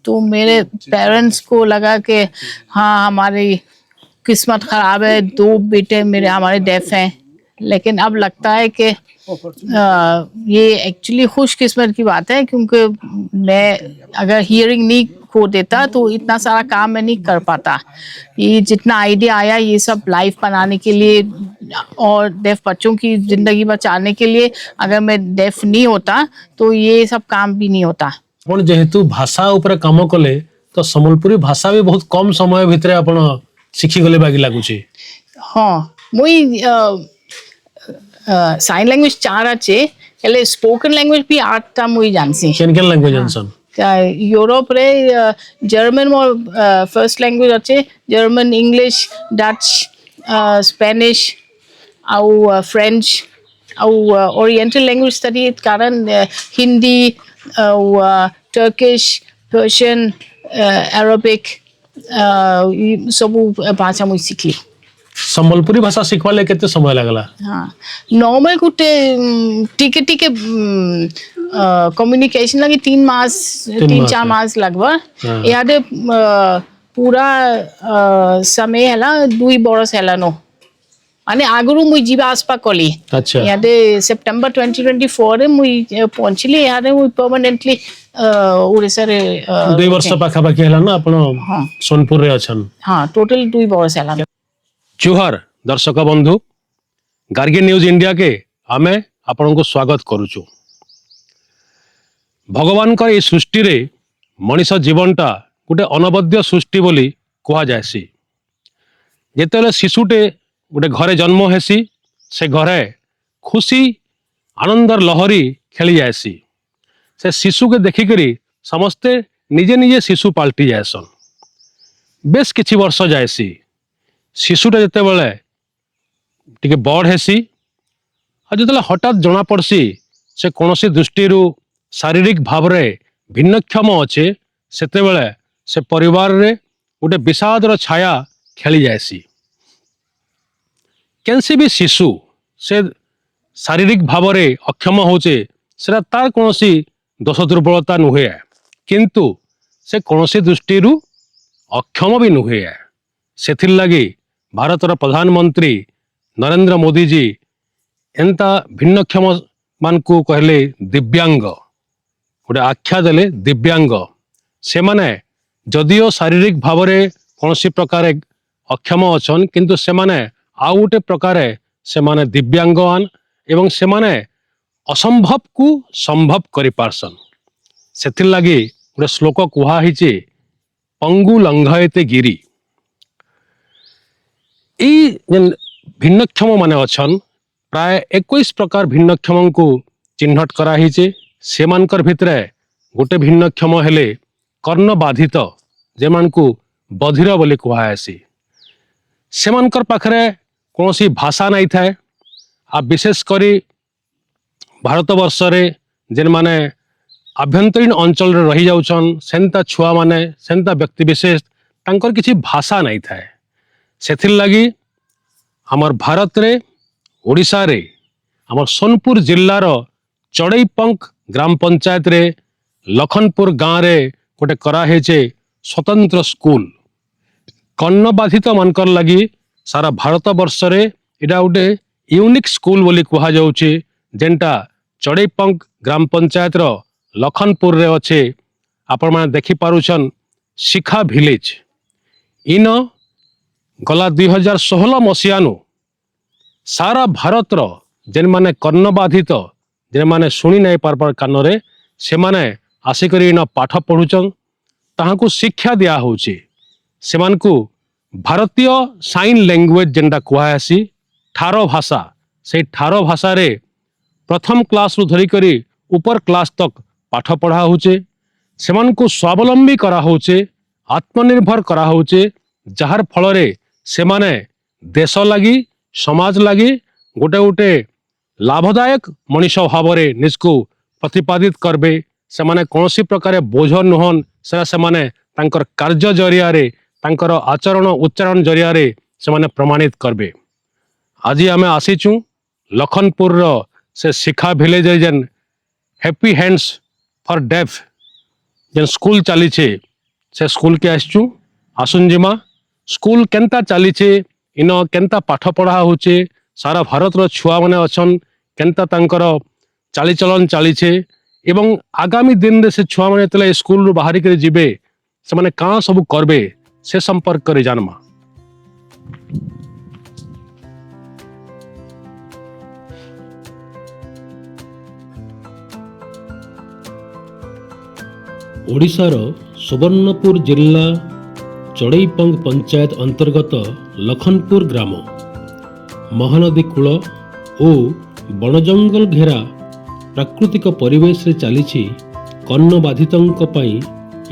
तो मेरे पेरेंट्स को लगा कि हाँ हमारी किस्मत खराब है, 2 बेटे मेरे हमारे डेफ हैं। लेकिन अब लगता है कि ये एक्चुअली खुशकिस्मत की बात है, क्योंकि मैं अगर हियरिंग नहीं खो देता तो इतना सारा काम मैं नहीं कर पाता। ये जितना आइडिया आया ये सब लाइफ बनाने के लिए और डेफ बच्चों की जिंदगी बचाने के लिए, अगर मैं डेफ नहीं होता तो ये सब काम भी नहीं होता। आपण जेहेतु भाषा ऊपर काम कले तो संबलपुरी भाषा भी बहुत कम समय भितर आपण शिखी गले बागी लागुची। हाँ मुई साइन लैंग्वेज 4 अच्छे हेले स्पोकन लैंग्वेज भी 8टा मुई जानसी। केन केन लैंग्वेज जानसन? यूरोप रे जर्मन मोर फर्स्ट लैंग्वेज अच्छे, जर्मन, इंग्लिश, डच, स्पेनिश आउ फ्रेंच आउ ओरिएंटल लैंग्वेज स्टडी कारण हिंदी आउ टर्किश, पर्शियन, अरबिक सब भाषा मुई सीखली। संबलपुरी भाषा सिखवाले केते समय लागला? हाँ नॉर्मल गुटे टिके टिके कम्युनिकेशन लगी 3-4 मास लगभग। यादे पूरा समय हैला 2 बरस हैला नो माने आगरू मुई जीवा आसपा कली। अच्छा यादे सितंबर 2024 रे मुई पहुंचली। यादे मुई परमानेंटली ओडिसा रे 2 वर्ष पाखा पाखी हैला ना आपण सोनपुर रे अछन? हाँ टोटल 2 बरस हैला। जोहार दर्शक बंधु, गार्गी न्यूज इंडिया के आमे आपण को स्वागत करूचु। भगवान का ये सृष्टि रे मनीष जीवनटा गोटे अनबद्य सृष्टि बोली कहा जायसी। जेतेले शिशुटे गोटे घरे जन्म हेसी से घरे खुशी आनंदर लहरी खेली जायसी। से शिशु के देखिकरी समस्ते निजे निजे शिशु पाल्टी जायसन। बेस किछि वर्ष जायसी शिशुटा जिते बड़े टिके बड़ हेसी और जिते हठात जना पड़सी से कौन सी दृष्टि शारीरिक भाव में भिन्नक्षम अच्छे सेते बेले से परिवार रे गोटे विषादर छाया खेली जायसी। कैंसी भी शिशु से शारीरिक भाव में अक्षम होचे सेटा तार कौन सी दोष दुर्बलता नुहे, किंतु से कौन सी दृष्टि अक्षम भी नुहे। सेथिर लगी भारतर प्रधानमंत्री नरेंद्र मोदी जी एंता भिन्नक्षम मान को कहले दिव्यांग, गोटे आख्या देले दिव्यांग। से माने जदियो शारीरिक भाव में कौन सी प्रकार अक्षम अछन किंतु से माने आउ गोटे प्रकार से माने दिव्यांगवान एवं से माने असंभव को संभव करि पारसन। सेथिर लगी गोटे श्लोक कुहा हिचे पंगु लंघयते गिरी। भिन्नक्षम माने अछन प्राय 21 प्रकार भिन्नक्षम को चिन्हट कराहीचे। सेमानकर भितरे गोटे भिन्नक्षम हेले कर्ण बाधित, जेमान को बधिर बोली कुहासी। सेमानकर पाखरे कौनसी भाषा नहीं थाए। आ विशेष करी भारत वर्ष रे जेन माने आभ्यंतरीण अंचल रे रही जाउछन सेंता छुआ माने सेंता व्यक्ति विशेष तांकर किछि भाषा नहीं थाए। सेथिर लगी आमर भारत रे ओडिशा रे आमर सोनपुर जिल्लार चढ़ईपंख ग्राम पंचायत रे लखनपुर गाँव रे गोटे कराहेचे स्वतंत्र स्कूल। कर्ण बाधित मानकर लगी सारा भारत वर्ष रे इडा गोटे यूनिक स्कूल बोली कहा जाउचे, जेनटा चढ़ईपंख ग्राम पंचायत रो लखनपुर रे अच्छे। आपण माने देखि पारुछन शिखा विलेज। इन गला 2016 मसीहानु सारा भारत रो जेन माने कर्ण बाधित जेन माने सुनी नहीं पार कान रे से माने आसिकरी इन पाठ पढ़ुचन, ताहाकू शिक्षा दिया होची। सेमानकू भारतीय साइन लैंग्वेज जेनटा कुहासी ठारो भाषा, से ठारो भाषा रे प्रथम क्लास रु धरी करी ऊपर क्लास तक पाठ पढ़ा होचे। सेमानकू स्वावलंबी करा होचे, आत्मनिर्भर करा होचे, जहार फल रे सेमाने देश लगी समाज लगी गोटे गोटे लाभदायक मनीष भाव रे निजको प्रतिपादित करबे। सेमाने कौनसी प्रकार बोझ नुहन, सेमाने तांकर कार्य जरिया रे तांकर आचरण उच्चारण जरिया रे सेमाने प्रमाणित करबे। आज आमे आसीचु लखनपुर रो से शिखा विलेज जेन हैप्पी हैंड्स फॉर डेफ जेन स्कूल चली छे से स्कूल के आसचु आसुन जिमा स्कूल केंता चलीचे इन केंता पाठ पढ़ा होचे सारा भारत रो छुआ माने अछन केंता तांकर चालीचलन चलीचे एवं आगामी दिन रे से छुआ माने तले स्कूल रू बाहरी के जिबे से माने कां सब करबे से संपर्क करे जानमा। ओडिशार सुवर्णपुर जिला चढ़ईपंग पंचायत अंतर्गत लखनपुर ग्राम महानदी कूल और बणजंगल घेरा प्राकृतिक परिवेश रे चली कर्ण बाधितों पई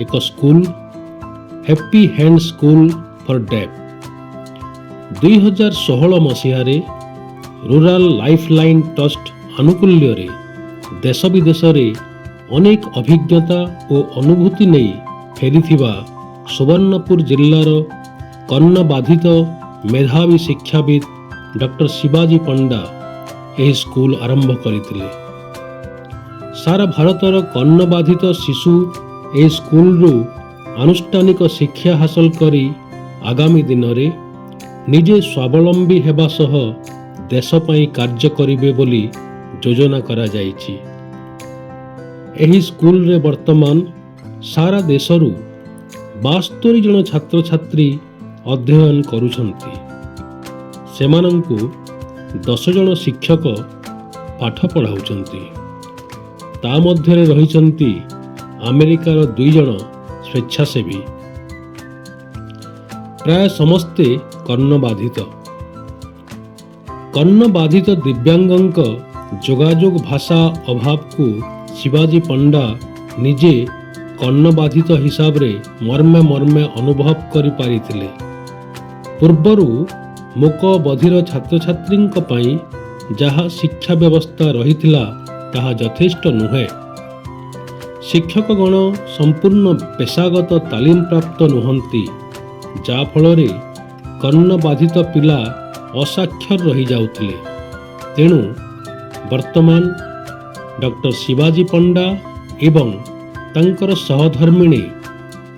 एक school happy hand school for deaf 2016 मसीहारे रूरल लाइफलाइन ट्रस्ट आनुकूल्य रे देश विदेश रे अनेक अभिज्ञता और अनुभूति नहीं फेरीथिबा सुवर्णपुर जिल्लार कर्ण बाधित मेधावी शिक्षाविद डॉक्टर शिवाजी पंडा यह स्कूल आरंभ करथिले। सारा भारतर कर्ण बाधित शिशु ए स्कूल रु आनुष्ठानिक शिक्षा हासिल करी आगामी दिन रे निजे स्वावलंबी हेबा सह देश पई कार्य करिवे बोली योजना करा जायछि। एही स्कूल रे वर्तमान सारा देशरू 72 जन छात्र छात्री अध्ययन करुछंती। सेमानंकु 10 जन शिक्षक पाठ पढ़ाउछंती। ता मध्यरे रहिछंती अमेरिकार 2 जन स्वेच्छासेवी। प्राय समस्ते कर्ण बाधित दिव्यांगंक जोगाजोग भाषा अभाव को शिवाजी पंडा निजे कर्ण बाधित हिसाब रे मर्मे मर्मे अनुभव करि पारिथिले। पूर्वरु मूक बधिर छात्र छात्रींक पई जहा शिक्षा व्यवस्था रहिथिला ताहा यथेष्ट नुहे। शिक्षकगण संपूर्ण पेशागत तालीम प्राप्त नुहंती, जा फଳରେ कर्ण बाधित पिला असाक्षर रही जाउथिले। तेणु वर्तमान डॉक्टर शिवाजी पंडा एवं तांकर सहधर्मिणी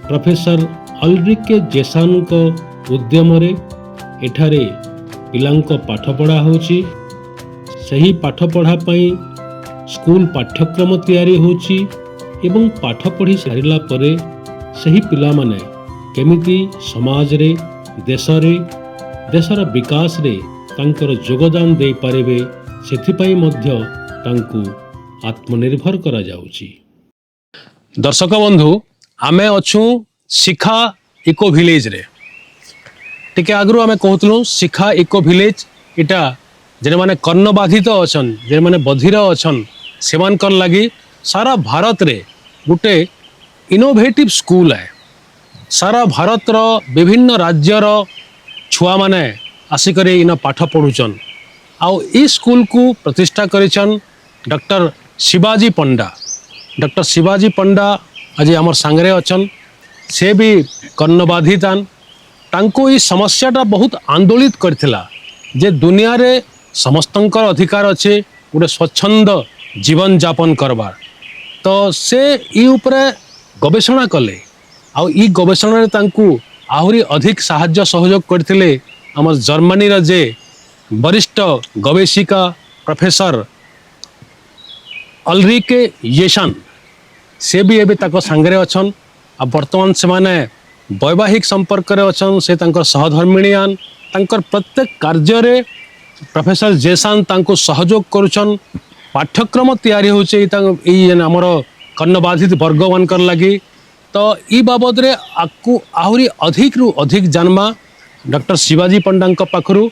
प्रोफेसर अल्रिके जेसानक उद्यम रे एठारे पिलांक पाठ पढ़ा होची। सही पाठ पढ़ा पई स्कूल पाठ्यक्रम तैयारी होची एवं पाठ पढ़ी सारिला परे सही पिला माने केमिति समाज रे देशर विकास रे तांकर योगदान दे पारिबे सेथिपाई मध्य तांकु आत्मनिर्भर करा जाउची। दर्शक बंधु आमे अछु शिखा इको विलेज रे। टिके आगरु आमे कहतलु शिखा इको विलेज इटा जेने माने कर्ण बाधित अछन, जेने माने बधिर अछन, सेमानकर लागि सारा भारत रे गुटे इनोवेटिव स्कूल है। सारा भारत रो विभिन्न राज्य रो छुआ माने आसिकर इन पाठ पढ़ुचन। आउ ई स्कूल को प्रतिष्ठा करिछन डॉक्टर शिवाजी पंडा। डॉक्टर शिवाजी पंडा आज आमर सांगरे अछन। से भी कर्ण बाधितान। तांको ई समस्याटा बहुत आंदोलित करथिला जे दुनिया रे समस्तंकर अधिकार अच्छे गोटे स्वच्छंद जीवन यापन करबार। तो से ई उपरे गवेषणा कले। आउ ई गवेषणा रे तांकु आहुरी अधिक साहाय्य सहयोग करथिले आम जर्मनी रे जे वरिष्ठ गवेषिका प्रोफेसर अल्रिके येसान से भी एबे ताको सांगरे अछन। आ वर्तमान से माने वैवाहिक संपर्क रे अछन। से तांकर सहधर्मिणीयान तांकर प्रत्येक कार्य रे प्रोफेसर जेसान तांको सहयोग करुछन। पाठ्यक्रम तैयारी होचे ई हमर कर्ण बाधित वर्ग मानकर लागि। तो ई बाबद रे आकु आहुरी अधिक रु अधिक जानमा डॉक्टर शिवाजी पंडा पाखरु।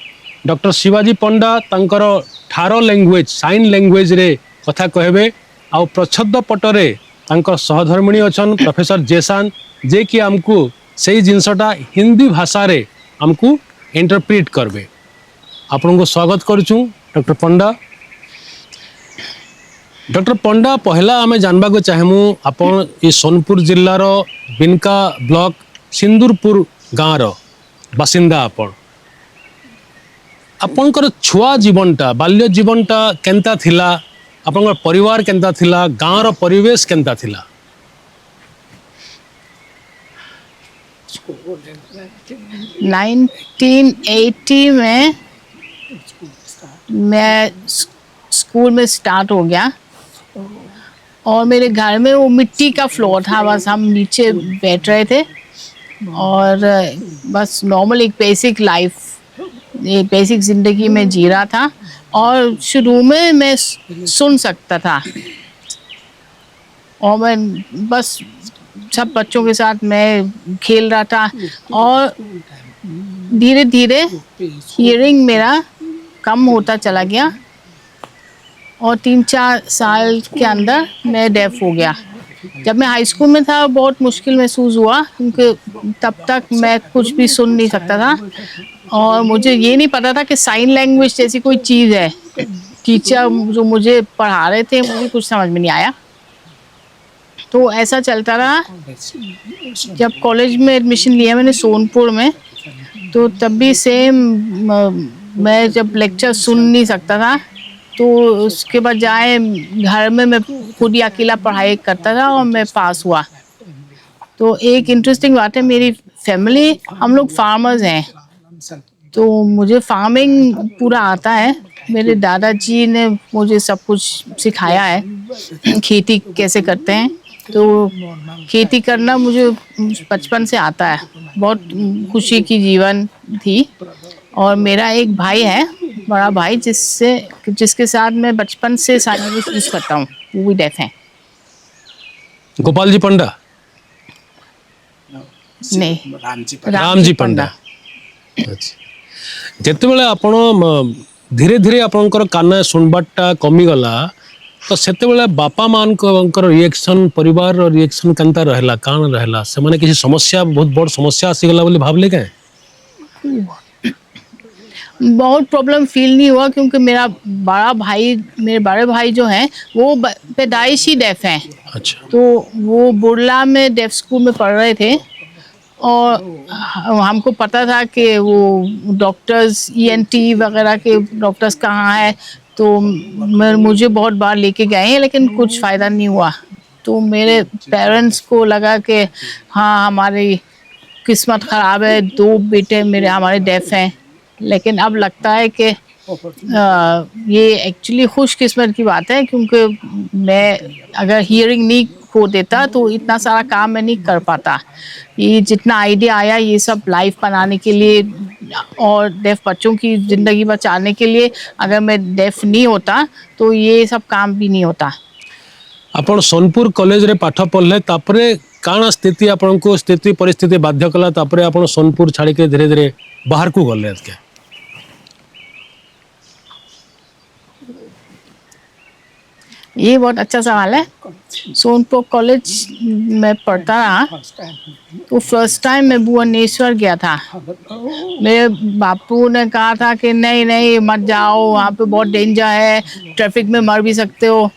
डॉक्टर शिवाजी पंडा तांकर ठारो लैंग्वेज साइन लैंग्वेज रे कथा कहबे। आउ प्रच्छद पटरे तांकर सहधर्मिणी अछन प्रोफेसर जेसान जे कि हमकु सही जिनसटा हिंदी भाषा रे हमकु इंटरप्रेट करबे। आपन को स्वागत करूछु डॉक्टर पंडा। डॉक्टर पंडा पहला आमे जानबा को चाहेमु आपन ई सोनपुर जिल्ला रो बिनका ब्लॉक सिंदूरपुर गाँव रो बासिंदा आपन। आपनकर छुआ जीवनटा बाल्य जीवनटा केंता थिला, आपनकर परिवार केंता थिला, गाँव रो परिवेश केंता थिला? 1980 में मैं स्कूल में स्टार्ट हो गया और मेरे घर में वो मिट्टी का फ्लोर था, बस हम नीचे बैठ रहे थे और बस नॉर्मल एक बेसिक लाइफ, ये बेसिक ज़िंदगी में जी रहा था। और शुरू में मैं सुन सकता था और मैं बस सब बच्चों के साथ मैं खेल रहा था और धीरे धीरे हियरिंग मेरा कम होता चला गया और 3-4 साल के अंदर मैं डेफ हो गया। जब मैं हाई स्कूल में था बहुत मुश्किल महसूस हुआ क्योंकि तब तक मैं कुछ भी सुन नहीं सकता था और मुझे ये नहीं पता था कि साइन लैंग्वेज जैसी कोई चीज़ है। टीचर जो मुझे पढ़ा रहे थे मुझे कुछ समझ में नहीं आया, तो ऐसा चलता रहा। जब कॉलेज में एडमिशन लिया मैंने सोनपुर में, तो तब भी सेम मैं जब लेक्चर सुन नहीं सकता था तो उसके बजाय घर में मैं खुद ही अकेला पढ़ाई करता था और मैं पास हुआ। तो एक इंटरेस्टिंग बात है, मेरी फैमिली हम लोग फार्मर्स हैं, तो मुझे फार्मिंग पूरा आता है। मेरे दादाजी ने मुझे सब कुछ सिखाया है, खेती कैसे करते हैं, तो खेती करना मुझे बचपन से आता है। बहुत खुशी की जीवन थी। और मेरा एक भाई है, बड़ा भाई, जिसके साथ मैं बचपन से साइन लैंग्वेज यूज करता हूँ, वो भी डेफ है। गोपाल जी पंडा? नहीं, रामजी पंडा। अच्छा, जेतेबेले आपण धीरे धीरे आपणकर कान सुनबाटा कमी गला तो सेतेबेले बापा मानकर रिएक्शन, परिवार रिएक्शन केनता रहला, कान रहला, से माने किसी समस्या, बहुत बड़ समस्या आसी गला बोली भाबले के? बहुत प्रॉब्लम फील नहीं हुआ क्योंकि मेरे बड़े भाई जो हैं वो पैदाइशी डेफ हैं। अच्छा। तो वो बुर्ला में डेफ स्कूल में पढ़ रहे थे और हमको पता था कि वो डॉक्टर्स ईएनटी वगैरह के डॉक्टर्स कहाँ हैं, तो मुझे बहुत बार लेके गए हैं लेकिन कुछ फ़ायदा नहीं हुआ। तो मेरे पेरेंट्स को लगा कि हाँ हमारी किस्मत ख़राब है, 2 बेटे हमारे डेफ हैं। लेकिन अब लगता है कि ये एक्चुअली खुशकिस्मत की बात है क्योंकि मैं अगर हियरिंग नहीं खो देता तो इतना सारा काम मैं नहीं कर पाता। ये जितना आइडिया आया ये सब लाइफ बनाने के लिए और डेफ बच्चों की ज़िंदगी बचाने के लिए, अगर मैं डेफ नहीं होता तो ये सब काम भी नहीं होता। आपण सोनपुर कॉलेज रे पाठ पढ़ले, तापरे काना स्थिति आपनको स्थिति परिस्थिति बाध्य कला, तापरे आपण सोनपुर छाड़ी के धीरे धीरे बाहर को गले के? ये बहुत अच्छा सवाल है। सोनपुर कॉलेज में पढ़ता रहा तो फर्स्ट टाइम मैं भुवनेश्वर गया था। मेरे बापू ने कहा था कि नहीं मत जाओ, वहाँ पे बहुत डेंजर है, ट्रैफिक में मर भी सकते हो।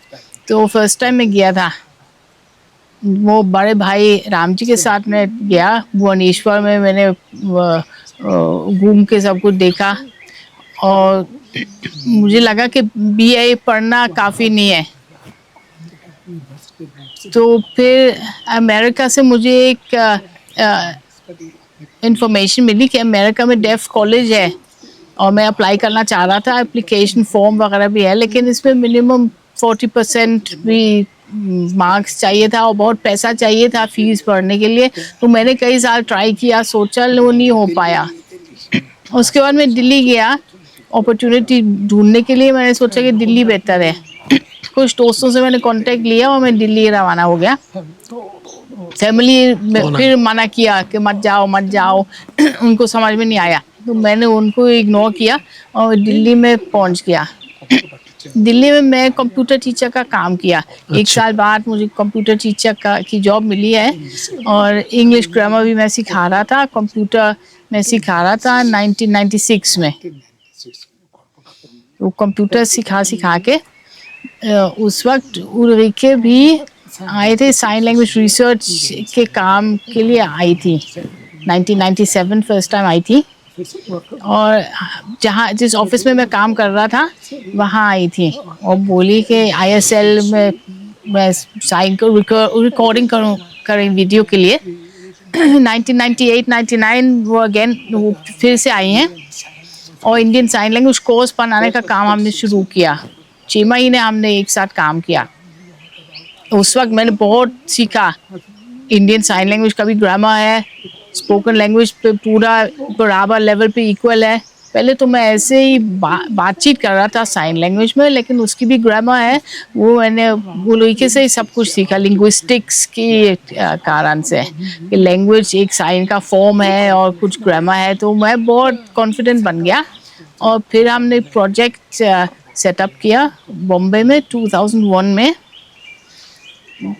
तो फर्स्ट टाइम मैं गया था, वो बड़े भाई राम जी के साथ में गया भुवनेश्वर में। मैंने घूम के सब कुछ देखा और मुझे लगा कि बीए पढ़ना काफ़ी नहीं है। तो फिर अमेरिका से मुझे एक इंफॉर्मेशन मिली कि अमेरिका में डेफ कॉलेज है और मैं अप्लाई करना चाह रहा था। एप्लीकेशन फॉर्म वगैरह भी है लेकिन इसमें मिनिमम 40% भी मार्क्स चाहिए था और बहुत पैसा चाहिए था फीस भरने के लिए। तो मैंने कई साल ट्राई किया, सोचा, वो नहीं हो पाया। उसके बाद मैं दिल्ली गया अपॉर्चुनिटी ढूंढने के लिए। मैंने सोचा कि दिल्ली बेहतर है। कुछ दोस्तों से मैंने कांटेक्ट लिया और मैं दिल्ली रवाना हो गया। फैमिली फिर मना किया कि मत जाओ उनको समझ में नहीं आया, तो मैंने उनको इग्नोर किया और दिल्ली में पहुंच गया। दिल्ली में मैं कंप्यूटर टीचर का काम किया। एक साल बाद मुझे कंप्यूटर टीचर की जॉब मिली है और इंग्लिश ग्रामर भी मैं सिखा रहा था, कंप्यूटर में सिखा रहा था 1996 में। तो कंप्यूटर सिखा के उस वक्त उल्रिके भी आए थे, साइन लैंग्वेज रिसर्च के काम के लिए आई थी। 1997 फर्स्ट टाइम आई थी और जिस ऑफिस में मैं काम कर रहा था वहाँ आई थी और बोली कि ISL में मैं साइन को रिकॉर्डिंग करें वीडियो के लिए। 1998-99 वो अगेन वो फिर से आई हैं और इंडियन साइन लैंग्वेज कोर्स बनाने का काम हमने शुरू किया। 6 महीने हमने एक साथ काम किया। उस वक्त मैंने बहुत सीखा। इंडियन साइन लैंग्वेज का भी ग्रामर है, स्पोकन लैंग्वेज पे पूरा बराबर लेवल पे इक्वल है। पहले तो मैं ऐसे ही बातचीत कर रहा था साइन लैंग्वेज में, लेकिन उसकी भी ग्रामर है। वो मैंने वो लड़के से ही सब कुछ सीखा लिंग्विस्टिक्स की कारण से कि लैंग्वेज एक साइन का फॉर्म है और कुछ ग्रामर है, तो मैं बहुत कॉन्फिडेंट बन गया। और फिर हमने प्रोजेक्ट सेटअप किया बॉम्बे में 2001 में।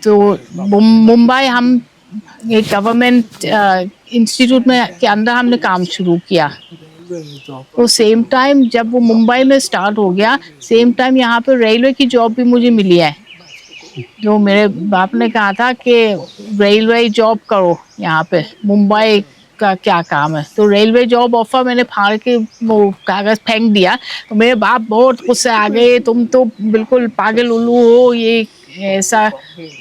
तो मुंबई हम एक गवर्नमेंट इंस्टीट्यूट में के अंदर हमने काम शुरू किया। तो सेम टाइम जब वो मुंबई में स्टार्ट हो गया, सेम टाइम यहाँ पे रेलवे की जॉब भी मुझे मिली है। जो मेरे बाप ने कहा था कि रेलवे जॉब करो यहाँ पे, मुंबई का क्या काम है। तो रेलवे जॉब ऑफर मैंने फाड़ के वो कागज फेंक दिया। तो मेरे बाप बहुत गुस्से आ गए, तुम तो बिल्कुल पागल उल्लू हो, ये ऐसा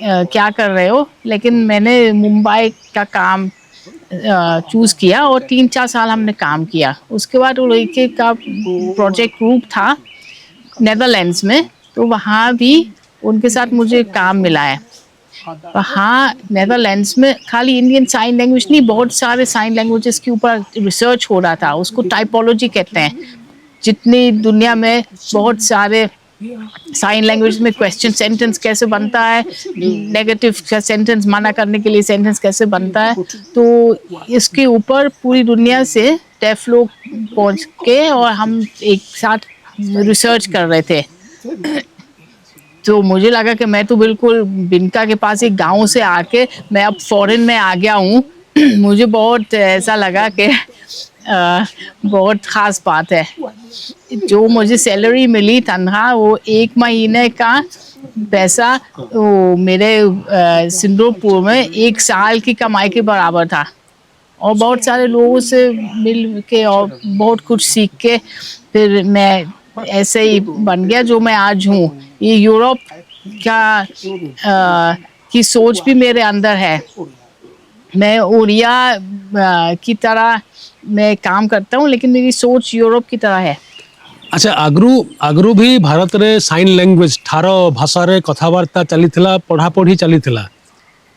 क्या कर रहे हो। लेकिन मैंने मुंबई का काम चूज़ किया और 3-4 साल हमने काम किया। उसके बाद वो लड़के का प्रोजेक्ट ग्रुप था नेदरलैंड्स में, तो वहाँ भी उनके साथ मुझे काम मिला है। हाँ, नेदरलैंड्स में खाली इंडियन साइन लैंग्वेज नहीं, बहुत सारे साइन लैंग्वेजेस के ऊपर रिसर्च हो रहा था। उसको टाइपोलॉजी कहते हैं। जितनी दुनिया में बहुत सारे साइन लैंग्वेज में क्वेश्चन सेंटेंस कैसे बनता है, नेगेटिव सेंटेंस मना करने के लिए सेंटेंस कैसे बनता है, तो इसके ऊपर पूरी दुनिया से डेफ लोग पहुँच के और हम एक साथ रिसर्च कर रहे थे। तो मुझे लगा कि मैं तो बिल्कुल बिनका के पास एक गांव से आके मैं अब फॉरेन में आ गया हूँ। मुझे बहुत ऐसा लगा कि बहुत ख़ास बात है। जो मुझे सैलरी मिली तनख्वाह, वो 1 महीने का पैसा वो मेरे सिंदूरपुर में 1 साल की कमाई के बराबर था। और बहुत सारे लोगों से मिल के और बहुत कुछ सीख के फिर मैं ऐसे ही बन गया जो मैं आज हूँ। ये यूरोप का की सोच भी मेरे अंदर है। मैं उड़िया की तरह मैं काम करता हूँ, लेकिन मेरी सोच यूरोप की तरह है। अच्छा, आगरू भी भारत रे साइन लैंग्वेज ठार भाषा रे कथावार्ता चलीथिला, पढ़ापढ़ी चलीथिला।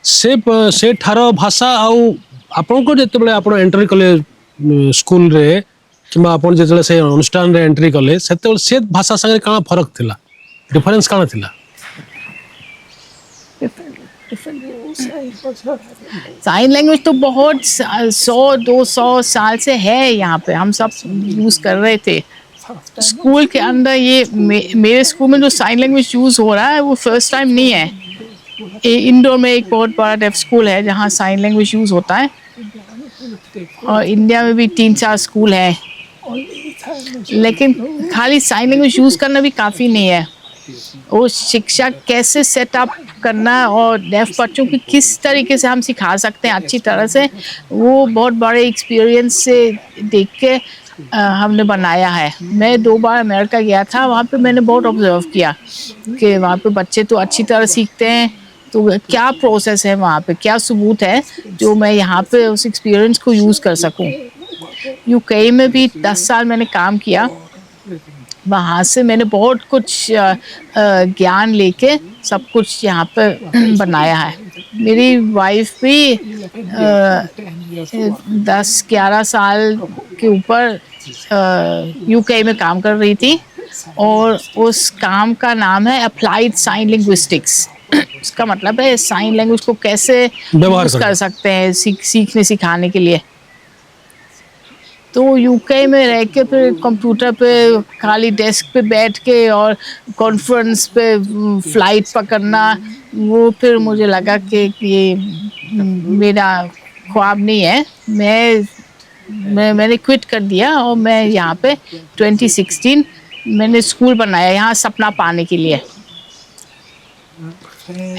से ठार भाषा आउ आपन को जेतेबेले आपन एंट्री कले स्कूल रे किबा आपन जेतेबेले से अनुष्ठान रे एंट्री कले, सेतेबेले से भाषा संगे काना फरक थिला, डिफरेंस काना थिला? साइन लैंग्वेज तो बहुत 100-200 साल से है यहाँ पे, हम सब यूज कर रहे थे। स्कूल के अंदर ये मेरे स्कूल में जो साइन लैंग्वेज यूज हो रहा है वो फर्स्ट टाइम नहीं है। इंदौर में एक बहुत बड़ा डेफ स्कूल है जहाँ साइन लैंग्वेज यूज होता है, और इंडिया में भी 3-4 स्कूल हैं। लेकिन खाली साइन लैंग्वेज यूज करना भी काफ़ी नहीं है। वो शिक्षा कैसे सेटअप करना और डेफ बच्चों की किस तरीके से हम सिखा सकते हैं अच्छी तरह से, वो बहुत बड़े एक्सपीरियंस से देख के हमने बनाया है। मैं 2 बार अमेरिका गया था, वहाँ पे मैंने बहुत ऑब्जर्व किया कि वहाँ पे बच्चे तो अच्छी तरह सीखते हैं, तो क्या प्रोसेस है वहाँ पे, क्या सबूत है जो मैं यहाँ पे उस एक्सपीरियंस को यूज़ कर सकूँ। यूके में भी 10 साल मैंने काम किया, वहाँ से मैंने बहुत कुछ ज्ञान लेके सब कुछ यहाँ पे बनाया है। मेरी वाइफ भी 10-11 साल के ऊपर यूके में काम कर रही थी, और उस काम का नाम है अप्लाइड साइन लिंग्विस्टिक्स। उसका मतलब है साइन लैंग्वेज को कैसे यूज़ कर सकते हैं सीखने सिखाने के लिए। तो यूके में रह के फिर कंप्यूटर पे खाली डेस्क पे बैठ के और कॉन्फ्रेंस पे फ्लाइट पकड़ना, वो फिर मुझे लगा कि ये मेरा ख्वाब नहीं है। मैंने क्विट कर दिया और मैं यहाँ पे 2016 मैंने स्कूल बनाया यहाँ सपना पाने के लिए।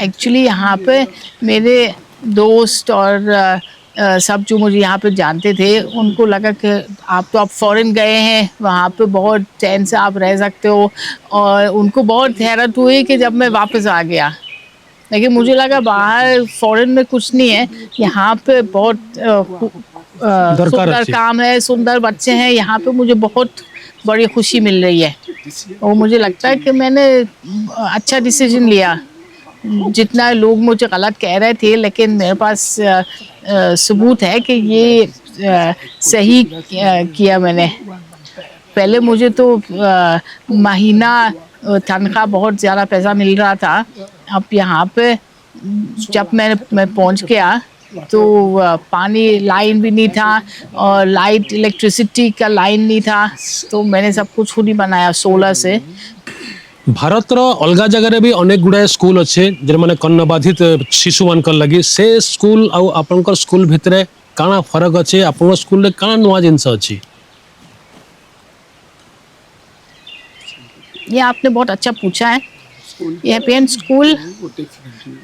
एक्चुअली यहाँ पे मेरे दोस्त और सब जो मुझे यहाँ पे जानते थे, उनको लगा कि आप फॉरेन गए हैं, वहाँ पे बहुत चैन से आप रह सकते हो, और उनको बहुत हैरत हुई कि जब मैं वापस आ गया। लेकिन मुझे लगा बाहर फॉरेन में कुछ नहीं है, यहाँ पे बहुत सुंदर अच्छी। काम है, सुंदर बच्चे हैं, यहाँ पे मुझे बहुत बड़ी खुशी मिल रही है। और मुझे लगता है कि मैंने अच्छा डिसीजन लिया। जितना लोग मुझे गलत कह रहे थे, लेकिन मेरे पास सबूत है कि ये सही किया मैंने। पहले मुझे तो महीना तनख्वाह बहुत ज़्यादा पैसा मिल रहा था। अब यहाँ पे जब मैं पहुँच गया तो पानी लाइन भी नहीं था और लाइट इलेक्ट्रिसिटी का लाइन नहीं था, तो मैंने सब कुछ खुद ही बनाया सोलर से। भारतर अलग जगह भी अनेक गुड़ाए स्कूल अच्छे जो मैंने कर्ण बाधित शिशु मान लगी से स्कूल आउ आपनकर स्कूल भितर काना फरक अच्छे आपन स्कूल रे काना नुआ जिनस अच्छी। ये आपने बहुत अच्छा पूछा है। ये हैप्पी स्कूल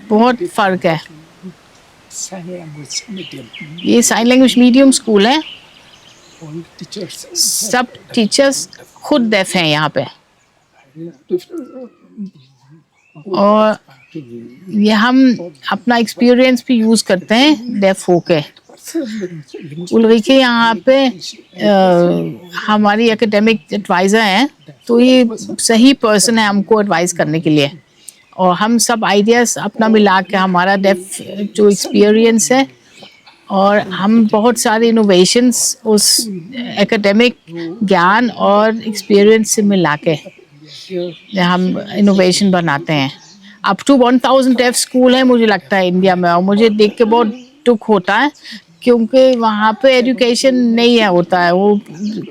बहुत फर्क है। ये साइन लैंग्वेज मीडियम स्कूल है। सब टीचर्स खुद डेफ हैं यहाँ पे, और ये हम अपना एक्सपीरियंस भी यूज करते हैं डेफ होके। उल्रीके यहाँ पे हमारी एकेडमिक एडवाइज़र हैं, तो ये सही पर्सन है हमको एडवाइस करने के लिए। और हम सब आइडियाज़ अपना मिला के हमारा डेफ जो एक्सपीरियंस है, और हम बहुत सारे इनोवेशंस उस एकेडमिक ज्ञान और एक्सपीरियंस से मिला के हम इनोवेशन बनाते हैं। अप टू 1000 डेफ स्कूल है मुझे लगता है इंडिया में, और मुझे देख के बहुत दुख होता है क्योंकि वहाँ पे एजुकेशन नहीं है होता है। वो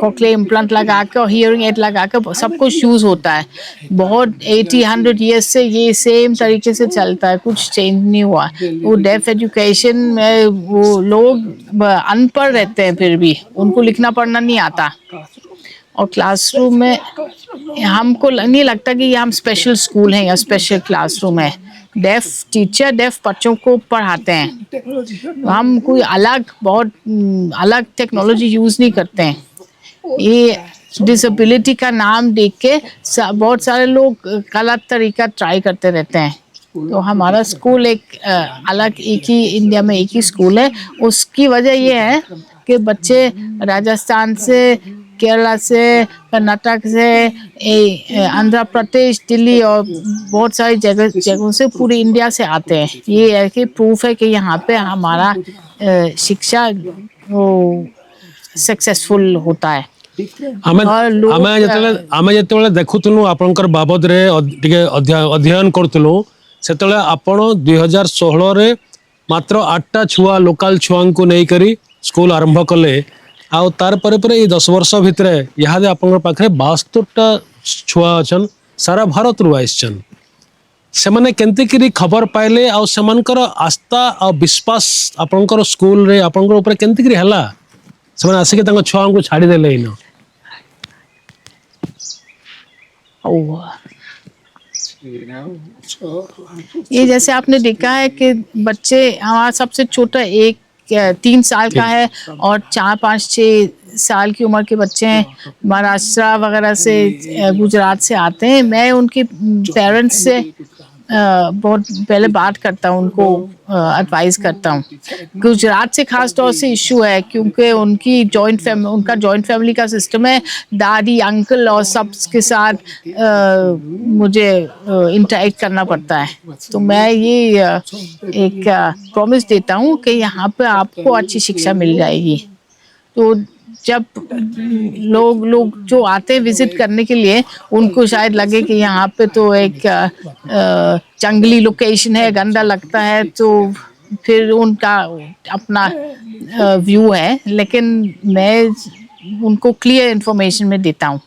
कॉकलियर इम्प्लांट लगा के और हियरिंग एड लगा के सब कुछ यूज़ होता है। बहुत 80-100 ईयर्स से ये सेम तरीके से चलता है, कुछ चेंज नहीं हुआ। वो डेफ एजुकेशन में वो लोग अनपढ़ रहते हैं, फिर भी उनको लिखना पढ़ना नहीं आता। और क्लासरूम में हमको नहीं लगता कि ये हम स्पेशल स्कूल हैं या स्पेशल क्लासरूम है। डेफ टीचर डेफ बच्चों को पढ़ाते हैं। हम कोई बहुत अलग टेक्नोलॉजी यूज़ नहीं करते हैं। ये डिसेबिलिटी का नाम देख के बहुत सारे लोग गलत तरीका ट्राई करते रहते हैं। तो हमारा स्कूल एक अलग एक ही इंडिया में एक ही स्कूल है। उसकी वजह ये है कि बच्चे राजस्थान से, केरला से, कर्नाटक से, आंध्र प्रदेश, दिल्ली और बहुत सारी जगहों से पूरी इंडिया से आते हैं। ये है कि प्रूफ है कि यहाँ पे हमारा शिक्षा वो सक्सेसफुल होता है। आमे जेतेबेले देखुतलु आपनकर बाबद रे टिके अध्ययन करतलु, सेतेबेले आपण 2016 रे मात्र 8टा छुआ लोकल छुआ को नहीं करी स्कूल आरंभ कले। आउ तार परे परे ये 10 वर्ष भितर यहाँ आपनकर पाखे 72टा छुआ अछन सारा भारत रु आइछन। से माने केंते करी खबर पाइले आउ सेमानकर आस्था आ विश्वास आपनकर स्कूल रे आपनकर ऊपर केंते करी हला, से माने आसे के तांको छुआ को छाड़ी देले इनो। ये जैसे आपने देखा है कि बच्चे, हमारा सबसे छोटा 3 साल का है और 4, 5, 6 साल की उम्र के बच्चे हैं। महाराष्ट्र वगैरह से, गुजरात से आते हैं। मैं उनके पेरेंट्स से बहुत पहले बात करता हूँ, उनको एडवाइस करता हूँ। गुजरात से खास तौर से इशू है क्योंकि उनका जॉइंट फैमिली का सिस्टम है। दादी, अंकल और सब के साथ मुझे इंटरेक्ट करना पड़ता है। तो मैं ये एक प्रॉमिस देता हूँ कि यहाँ पे आपको अच्छी शिक्षा मिल जाएगी। तो जब लोग जो आते हैं विजिट करने के लिए, उनको शायद लगे कि यहाँ पे तो एक जंगली लोकेशन है, गंदा लगता है, तो फिर उनका अपना व्यू है। लेकिन मैं उनको क्लियर इन्फॉर्मेशन में देता हूँ।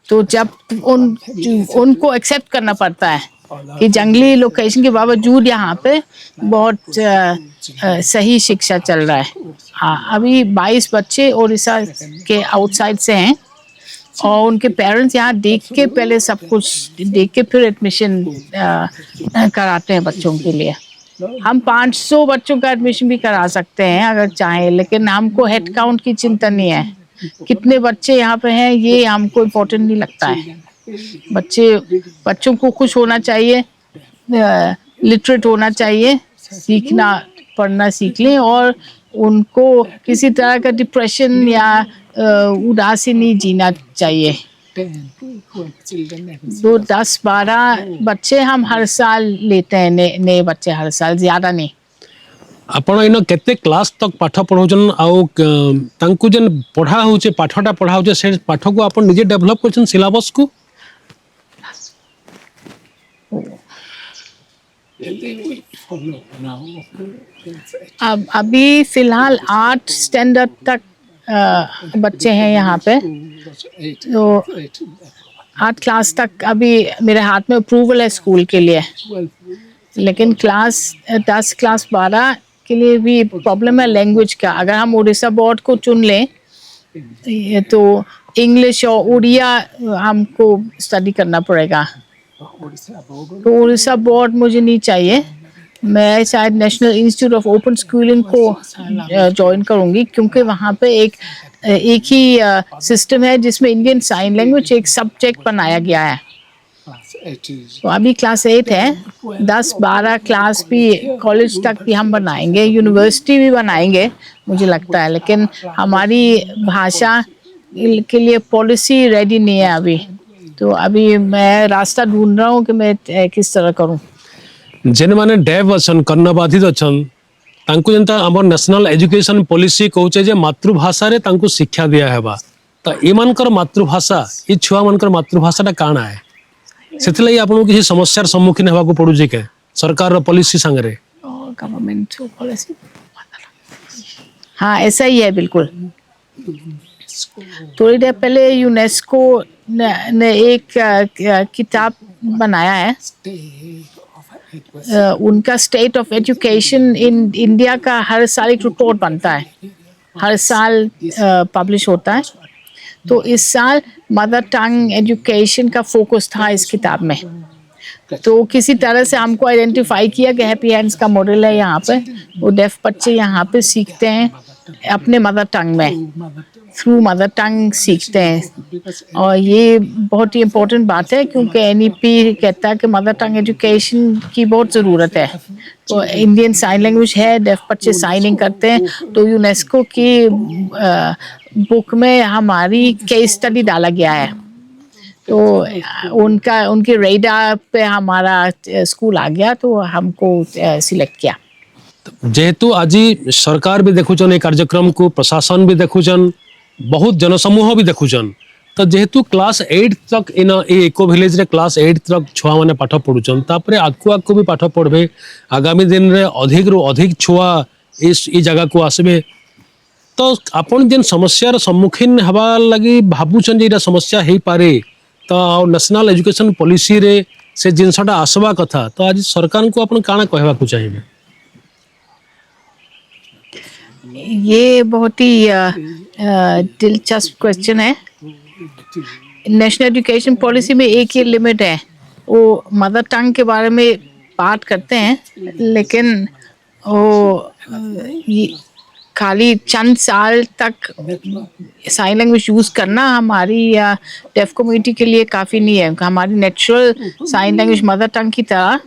तो जब उनको एक्सेप्ट करना पड़ता है कि जंगली लोकेशन के बावजूद यहाँ पे बहुत सही शिक्षा चल रहा है। हाँ, अभी 22 बच्चे उड़ीसा के आउटसाइड से हैं और उनके पेरेंट्स यहाँ देख के, पहले सब कुछ देख के फिर एडमिशन कराते हैं बच्चों के लिए। हम 500 बच्चों का एडमिशन भी करा सकते हैं अगर चाहें, लेकिन हमको हेड काउंट की चिंता नहीं है। कितने बच्चे यहाँ पे हैं ये हमको इम्पोर्टेंट नहीं लगता है। बच्चों को खुश होना चाहिए लिटरेट होना चाहिए, सीखना पढ़ना सीख लें, और उनको किसी तरह का डिप्रेशन या उदासी नहीं जीना चाहिए। दो 10-12 बच्चे हम हर साल लेते हैं, नए बच्चे हर साल, ज्यादा नहीं। आपण इन केते क्लास तक पाठ पढ़ाउछन आउ तांकु जन पढ़ा होचे पाठटा पढ़ा होचे से पाठ को आपण निजे डेवलप करछन सिलेबस को? अब अभी फिलहाल 8 स्टैंडर्ड तक बच्चे हैं यहाँ पे, तो 8 क्लास तक अभी मेरे हाथ में अप्रूवल है स्कूल के लिए, लेकिन क्लास 10 क्लास 12 के लिए भी प्रॉब्लम है लैंग्वेज का। अगर हम उड़ीसा बोर्ड को चुन लें तो इंग्लिश और उड़िया हमको स्टडी करना पड़ेगा, तो उड़ीसा बोर्ड मुझे नहीं चाहिए। मैं शायद national institute of open schooling को ज्वाइन करूंगी, क्योंकि वहाँ पे एक ही सिस्टम है जिसमें इंडियन साइन लैंग्वेज एक सब्जेक्ट बनाया गया है। तो अभी क्लास 8 है, 10-12 क्लास भी कॉलेज तक भी हम बनाएंगे, यूनिवर्सिटी भी बनाएंगे मुझे लगता है, लेकिन हमारी भाषा के लिए पॉलिसी रेडी नहीं है अभी। तो अभी मैं रास्ता ढूंढ रहा हूँ कि मैं किस तरह करूँ। जेन माने डेव अछन कर्णबाधित अछन तांकु जनता हमर नेशनल एजुकेशन पॉलिसी कहूचे जे मातृभाषा रे तांकु शिक्षा दिया हेबा, त एमानकर मातृभाषा ई छुआ मानकर मातृभाषाटा काना है, सेथिलाई आपन किसी समस्यार सम्मुखीन हेबा को पड़ुजे के सरकार रो पॉलिसी संगरे? गवर्नमेंट पॉलिसी, हाँ ऐसा ही है बिल्कुल। थोड़ी देर पहले यूनेस्को ने एक किताब बनाया है, उनका state of education in India का हर साल एक रिपोर्ट बनता है, हर साल पब्लिश होता है। तो इस साल मदर टंग एजुकेशन का फोकस था इस किताब में। तो किसी तरह से हमको आइडेंटिफाई किया कि हैप्पी हैंड्स का मॉडल है यहाँ पे, वो डेफ बच्चे यहाँ पे सीखते हैं अपने मदर टंग में, थ्रू मदर टंग सीखते हैं। और ये बहुत ही इम्पोर्टेंट बात है, क्योंकि एनईपी कहता है कि मदर टंग एजुकेशन की बहुत ज़रूरत है। तो इंडियन साइन लैंग्वेज है, डेफ बच्चे साइनिंग करते हैं, तो यूनेस्को की बुक में हमारी केस स्टडी डाला गया है। तो उनके रेडार पे हमारा स्कूल आ गया, तो हमको सिलेक्ट किया। जेहेतु आज सरकार भी देखुचन ये कार्यक्रम को, प्रशासन भी देखुचन, बहुत जनसमूह भी देखुचन, तो जेहेतु क्लास 8 तक इन इको विलेज रे क्लास 8 तक छुआ माने पाठ पढ़ुचन, तापरे आगु भी पाठ पढ़बे, आगामी दिन रे अधिक रु अधिक छुआ इस जगह को आसबे, तो आपन जेन समस्यार सम्मुखीन हवा लगी भाबुचन जे समस्या हे पारे, तो नेशनल एजुकेशन पॉलिसी रे से जिनसटा आसवा कथा, तो आज सरकार को अपन काना कहबा को चाहिए? ये बहुत ही दिलचस्प क्वेश्चन है। नेशनल एजुकेशन पॉलिसी में एक ही लिमिट है, वो मदर टंग के बारे में बात करते हैं, लेकिन वो खाली चंद साल तक साइन लैंग्वेज यूज़ करना हमारी डेफ कम्युनिटी के लिए काफ़ी नहीं है। हमारी natural sign language mother tongue की तरह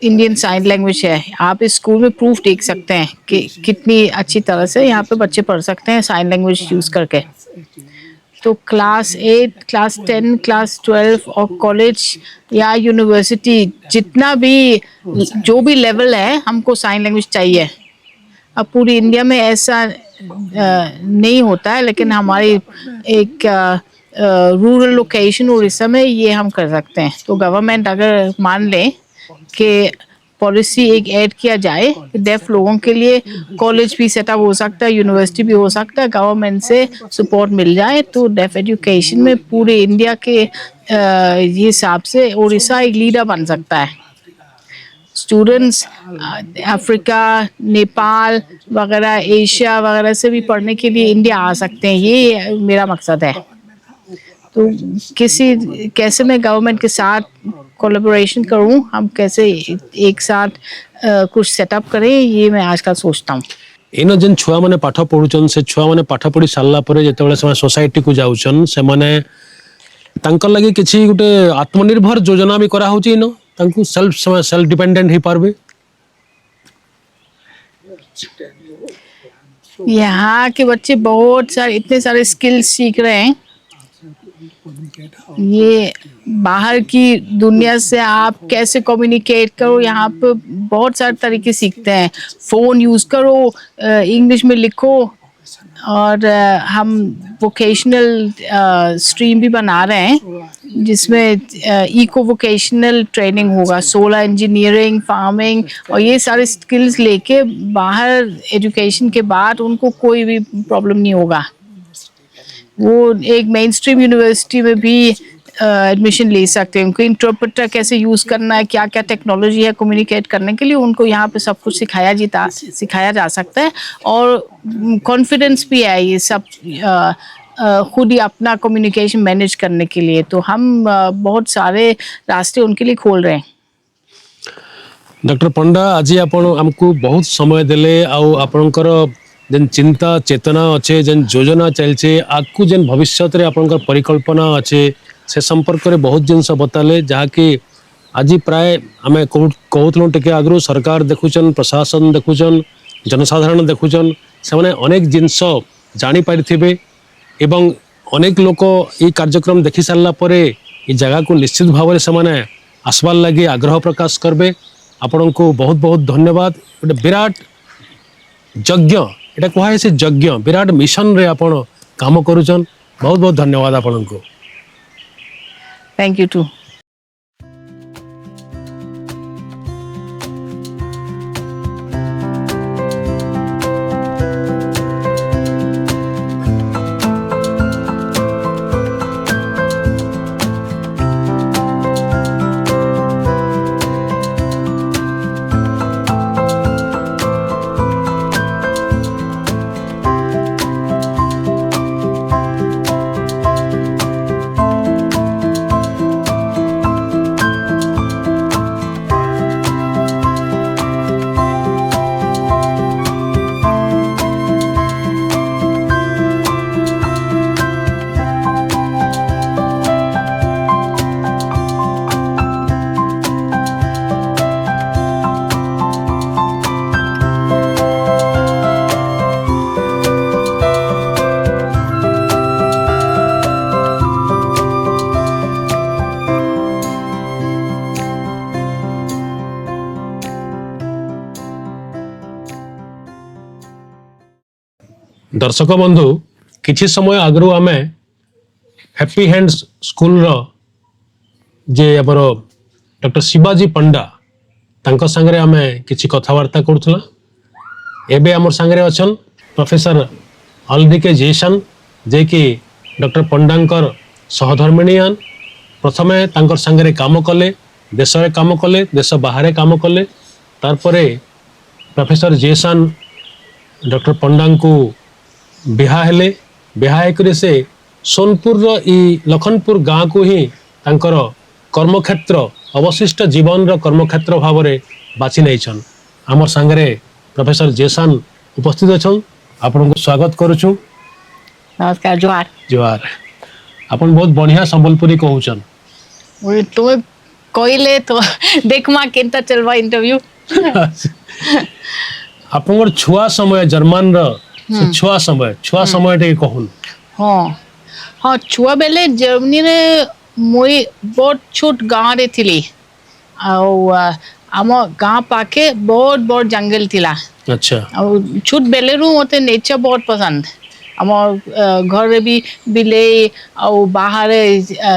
इंडियन साइन लैंग्वेज है। आप इस स्कूल में प्रूफ देख सकते हैं कि कितनी अच्छी तरह से यहाँ पे बच्चे पढ़ सकते हैं साइन लैंग्वेज यूज़ करके। तो क्लास 8, क्लास 10, क्लास 12 और कॉलेज या यूनिवर्सिटी जितना भी जो भी लेवल है, हमको साइन लैंग्वेज चाहिए। अब पूरी इंडिया में ऐसा नहीं होता है, लेकिन हमारी एक रूरल लोकेशन उड़ीसा में ये हम कर सकते हैं। तो गवर्नमेंट अगर मान ले कि पॉलिसी एक ऐड किया जाए कि डेफ लोगों के लिए कॉलेज भी सेटअप हो सकता है, यूनिवर्सिटी भी हो सकता है, गवर्नमेंट से सपोर्ट मिल जाए, तो डेफ एजुकेशन में पूरे इंडिया के ये हिसाब से उड़ीसा एक लीडर बन सकता है। स्टूडेंट्स अफ्रीका, नेपाल वगैरह, एशिया वगैरह से भी पढ़ने के लिए इंडिया आ सकते हैं, ये मेरा मकसद है। तो कैसे मैं गवर्नमेंट के साथ कोलैबोरेशन करूं, हम कैसे एक साथ कुछ सेटअप करें, ये मैं आजकल सोचता हूँ। इन जेन छुआ माने पाठ पढ़ुचन, से छुआ माने पाठ पढ़ी सारला परे जेतेबेले से सोसाइटी को जाउचन, से माने तांकर लगी किछि गुटे आत्मनिर्भर योजना भी करा होची इन तांकु सेल्फ डिपेंडेंट ही पारबे। यहाँ के बच्चे बहुत सारे इतने सारे स्किल्स सीख रहे हैं। ये बाहर की दुनिया से आप कैसे कम्युनिकेट करो, यहाँ पे बहुत सारे तरीके सीखते हैं। फ़ोन यूज़ करो, इंग्लिश में लिखो, और हम वोकेशनल स्ट्रीम भी बना रहे हैं जिसमें इको वोकेशनल ट्रेनिंग होगा, सोलर इंजीनियरिंग, फार्मिंग, और ये सारे स्किल्स लेके बाहर एजुकेशन के बाद उनको कोई भी प्रॉब्लम नहीं होगा। वो एक मेन स्ट्रीम यूनिवर्सिटी में भी एडमिशन ले सकते हैं। उनको इंटरप्रेटर कैसे यूज़ करना है, क्या क्या टेक्नोलॉजी है कम्युनिकेट करने के लिए, उनको यहाँ पे सब कुछ सिखाया जा सकता है। और कॉन्फिडेंस भी है ये सब खुद ही अपना कम्युनिकेशन मैनेज करने के लिए। तो हम बहुत सारे रास्ते उनके लिए खोल रहे हैं। डॉक्टर पंडा, आज आपण हमको बहुत समय देले, आउ आपणकर जेन चिंता चेतना अच्छे, जेन योजना चलचे, आगु जेन भविष्य रे आपणकर परिकल्पना अच्छे, से संपर्क में बहुत जिनस बताले, जहाँकि आज प्राय आम कहूँ टे आगु सरकार देखुचन, प्रशासन देखुचन, जनसाधारण देखुचन, से मैंने अनेक जिनस जापारे एवं अनेक लोक ये कार्यक्रम देखि सारा पर ये जगह को निश्चित भाव से आसबार लगे आग्रह प्रकाश करबे। आपण को बहुत बहुत धन्यवाद। गोटे विराट यज्ञ, एटा कहे से यज्ञ, विराट मिशन रे आपण काम करुचन। बहुत बहुत धन्यवाद आपण को। Thank you too. दर्शक बंधु, किछि समय आगु आम हैप्पी हैंड्स स्कूल रो जे आमर डॉक्टर शिवाजी पंडा तांको संगे आम किछि कथबार्ता करूला। एबे आमर संगे अछन प्रोफेसर अल्दिके जेसन, जे कि डॉक्टर पंडांकर सहधर्मिणीयान। प्रथमे तांकर संगे काम कले, देश रे काम कले, देश बाहर काम कले। तार परे प्रोफेसर जेसन डॉक्टर पंडा को बिहा हेले। बिहा हेकरे से सोनपुर रो ई लखनपुर गाँ को ही तांकर कर्मक्षेत्र, अवशिष्ट जीवन रो कर्मक्षेत्र भाव में बाछि नैछन। आमर संगे प्रोफेसर जेसन उपस्थित अछन। आपन को स्वागत करूछु। नमस्कार। जोहार। जोहार। आपन बहुत बढ़िया संबलपुरी कहूछन। तुम्हें कहले तो देखमा केनता चलवा इंटरव्यू। आपन छुआ समय जर्मन रो छुआ समय टे कहून। हाँ हाँ, छुआ बेले जर्मनी रे मुई बहुत छोट गाँव रे थिली। आम गाँ पाखे बहुत बहुत जंगल थिला। अच्छा। छोट बेले रू मते नेचर बहुत पसंद। आम घर रे भी बिले और बाहर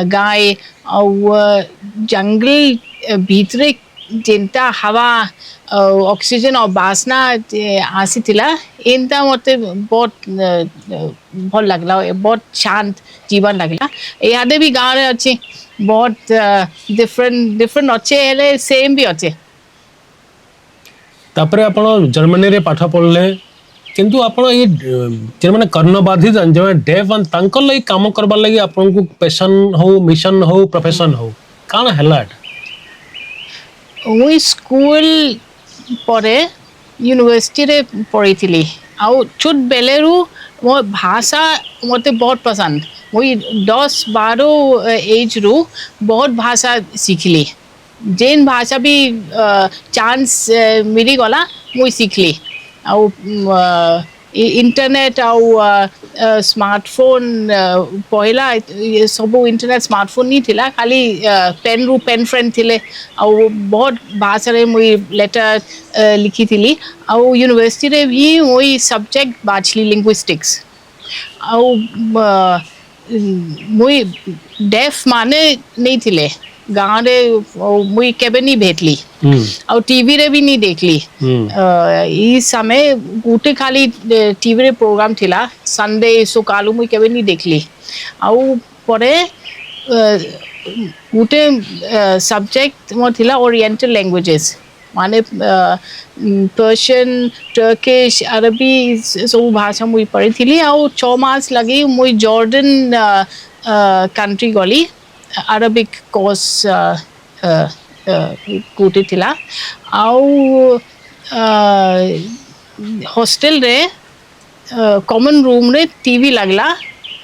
गाय और जंगल भीतरे जेनता हवा ऑक्सीजन और बासना आसी थिला, एनता मते बहुत भल लगला। बहुत शांत जीवन लगला। यादे भी गाँव रे अच्छे बहुत डिफरेंट अच्छे हेले सेम भी अच्छे। तापरे आपण जर्मनी रे पाठ पढ़ले, किंतु आपण ये जे माने कर्णबाधित जे डेफ अन तांकर लई काम करबा लगी आपण को पैशन हो, मिशन हो, प्रोफेशन हो, काना हला? मुई स्कूल परे यूनिवर्सिटी रे पढ़ी थिली। आउ छोट बेलेरू मो भाषा मते बहुत पसंद। मुई 10-12 एज रू बहुत भाषा सीखली। जेन भाषा भी चांस मिली गला मुई शिखली आउ इंटरनेट आउ स्मार्टफोन पहला ये सब इंटरनेट स्मार्टफोन नहीं थिला खाली पेन रु पेन फ्रेंड थिले आउ बहुत भाषा रे मुई लेटर लिखी थिली आउ यूनिवर्सिटी रे भी मुई सब्जेक्ट बाचली लिंग्विस्टिक्स आउ मुई डेफ माने नहीं थिले गाँव रे मुई केबे नहीं भेटली और टीवी रे भी नहीं देखली ई समय गुटे खाली टीवी रे प्रोग्राम थिला संडे सकालू मुई केबे नहीं देखली आउ परे गुटे सब्जेक्ट मोर थिला ओरिएंटल लैंग्वेजेस माने पर्शियन टर्किश अरबी सब भाषा मुई पढ़ी थिली आउ 6 मास लगी मुई जॉर्डन कंट्री गली अरबिक कोर्स गुटे थिला आउ हॉस्टल रे कॉमन रूम रे टीवी लगला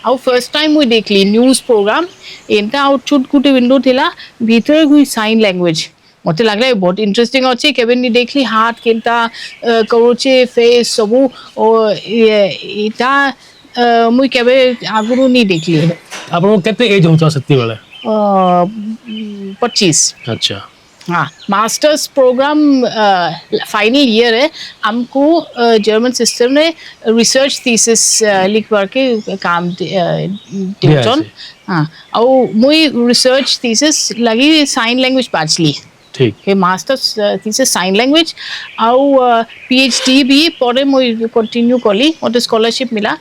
आउ फर्स्ट टाइम मुई देखली न्यूज़ प्रोग्राम एंता आउ छुट गुटे विंडो थिला भीतर हुई साइन लैंग्वेज मते लागले बहुत इंटरेस्टिंग अछि केबे नहीं देखली हाथ केनता करूचे फेस सबू ओ इटा मुई केबे आगुरु नहीं देखली आपन केते एज होता सत्ती बेले 25 अच्छा हाँ मास्टर्स प्रोग्राम फाइनल ईयर है हमको जर्मन सिस्टम ने रिसर्च थीसिस लिखवा के काम दिया हाँ और मुई रिसर्च थीसिस लगी साइन लैंग्वेज बाचली ठीक है मास्टर्स थीसिस साइन लैंग्वेज और पीएचडी भी पढ़े मुई कंटिन्यू कली और स्कॉलरशिप मिला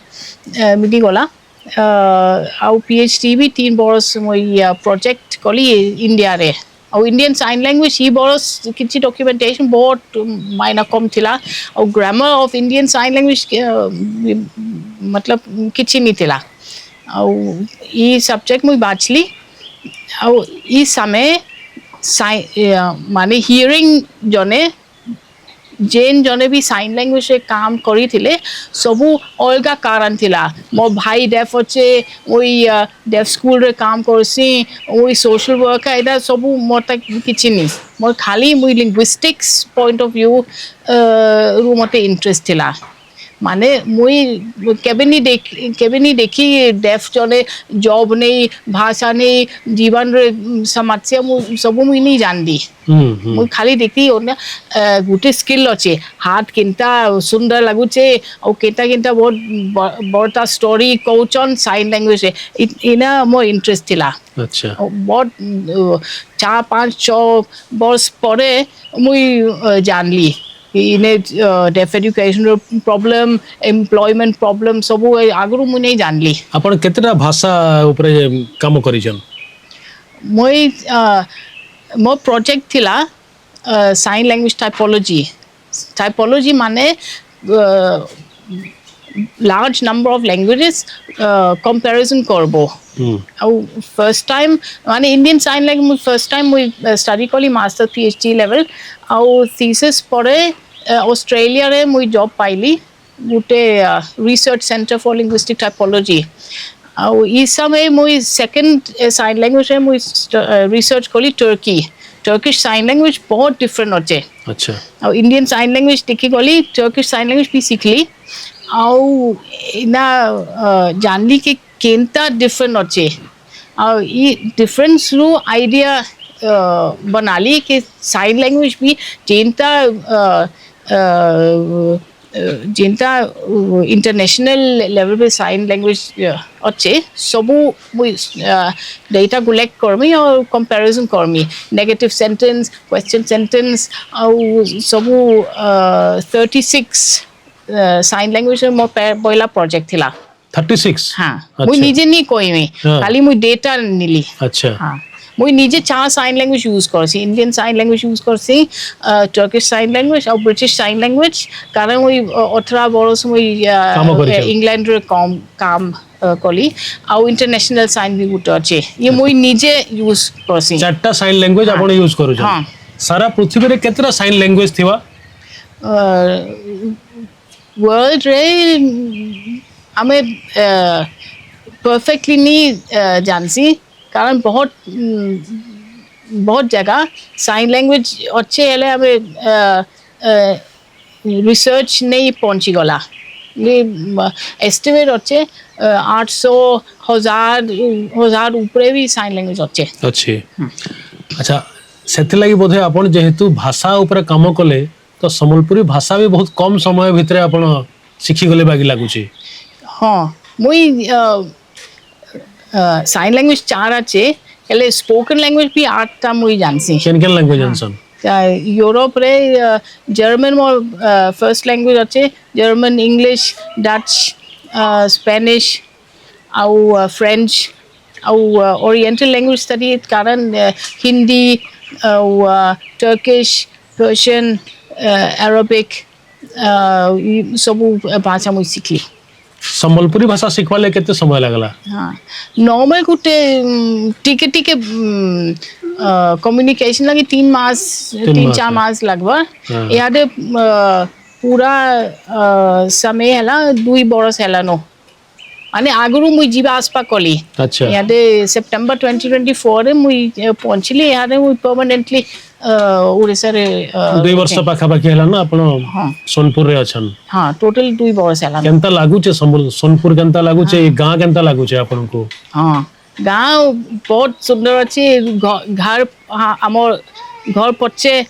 मिली गला और पीएचडी भी 3 बरस मुई प्रोजेक्ट कली इंडिया रे और इंडियन साइन लैंग्वेज ही बरस किसी डॉक्यूमेंटेशन बहुत मायना कम थिला और grammar of Indian sign language मतलब किसी नहीं थिला और ये सब्जेक्ट मुई बाचली और इस समय माने हियरिंग जने जेन जने भी साइन लैंग्वेज रे काम करी थिले सबू अलगा कारण थिला मो भाई डेफ अच्छे ओई डेफ स्कूल रे काम करसी ओई सोशल वर्क एदा सबू मोर तक किछि नहीं मोर खाली मुई लिंग्विस्टिक्स पॉइंट ऑफ व्यू रु मते इंटरेस्ट थिला माने मुई केबे नहीं देखी डेफ जने जॉब नहीं भाषा नहीं जीवन रे समस्या सबू मुई नहीं जान दी मुई खाली देखी ओना गुटे स्किल अच्छे हाथ किंता सुंदर लगुचे और केता केता बहुत बड़ता स्टोरी कहचन साइन लैंग्वेज रे इना मोर इंटरेस्ट थिला अच्छा बहुत 4-5-6 वर्ष परे मुई जानली इने deaf education problem employment problem सब आगु मुझे नहीं जानली आपण केतेटा भाषा ऊपर काम करिजन मोई मो प्रोजेक्ट थिला साइन लैंग्वेज टाइपोलॉजी माने large number of languages comparison करबो और फर्स्ट टाइम माने Indian sign language first time मुई स्टडी कली मास्टर पीएचडी लेवल और थीसिस परे ऑस्ट्रेलिया रे मुई जॉब पाइली गुटे research center for linguistic typology और इस समय मुई सेकंड साइन लैंग्वेज रे मुई रिसर्च कली टर्किश साइन लैंग्वेज बहुत डिफरेंट अच्छे अच्छा और इंडियन साइन लैंग्वेज देखी गली टर्किश साइन लैंग्वेज भी सीखली और इना जानली कि केनता डिफरेंट अच्छे और ये डिफरेंस रु आइडिया बनाली कि साइन लैंग्वेज भी जेनता इंटरनेशनल लेवल पे साइन लैंग्वेज अच्छे सबू मुई डेटा कलेक्ट करमी और कंपैरिजन करमी नेगेटिव सेंटेंस क्वेश्चन सेंटेंस और सबू 36 साइन लैंग्वेज मो पहला प्रोजेक्ट थिला 36 हाँ अच्छा। मुई निजे नहीं कोई में खाली मुई डेटा निली अच्छा हाँ मुई निजे 4 साइन लैंग्वेज यूज करसी इंडियन साइन लैंग्वेज यूज करसी टर्किश साइन लैंग्वेज और ब्रिटिश साइन लैंग्वेज कारण मुई 18 बरस मुई इंग्लैंड रे काम कली और इंटरनेशनल साइन भी गुटे अच्छे ये मुई निजे यूज करसी 4टा साइन लैंग्वेज आपण यूज करू हाँ सारा पृथ्वी रे केतरा साइन लैंग्वेज थिवा वर्ल्ड रे हमें परफेक्टली नहीं जानसी कारण बहुत बहुत जगह साइन लैंग्वेज अच्छे हेले हमें रिसर्च नहीं पहुंची गला एस्टिमेट अच्छे 800,000 ऊपर भी साइन लैंग्वेज अच्छे अच्छे अच्छा से बोधे आपण जेहेतु भाषा ऊपर काम कले तो संबलपुरी भाषा भी बहुत कम समय भितर आपण शिखी गले बागी लागुची हाँ मुई साइन लैंग्वेज 4 अच्छे हेले स्पोकन लैंग्वेज भी 8टा मुई जानसी केन केन लैंग्वेज जानसन यूरोप रे जर्मन मोर फर्स्ट लैंग्वेज अच्छे जर्मन इंग्लिश डच स्पेनिश आउ फ्रेंच आउ ओरिएंटल लैंग्वेज स्टडी कारण हिंदी टर्किश पर्शियन अरबिक सब भाषा मुझे शिखली संबलपुरी भाषा शिखवाले केते समय लागला हाँ नॉर्मल गुटे टिके टिके कम्युनिकेशन लगी 3-4 मास लगभग यादे पूरा समय हैला 2 बरस हैला नो माने आगुरु मुई जीवा आसपा कली अच्छा यादे सेप्टेम्बर 2024 रे मुई पहुंचली यादे मुई परमानेंटली ओडिसा रे 2 वर्ष पाखा पाखी हैला ना आपण सोनपुर रे अछन हाँ टोटल 2 बरस हैला केनता लागु छे सोनपुर केनता लागु छे गां केनता लागु छे आपण को हाँ गाँव बहुत सुंदर अच्छे घर हाँ हमर घर पछे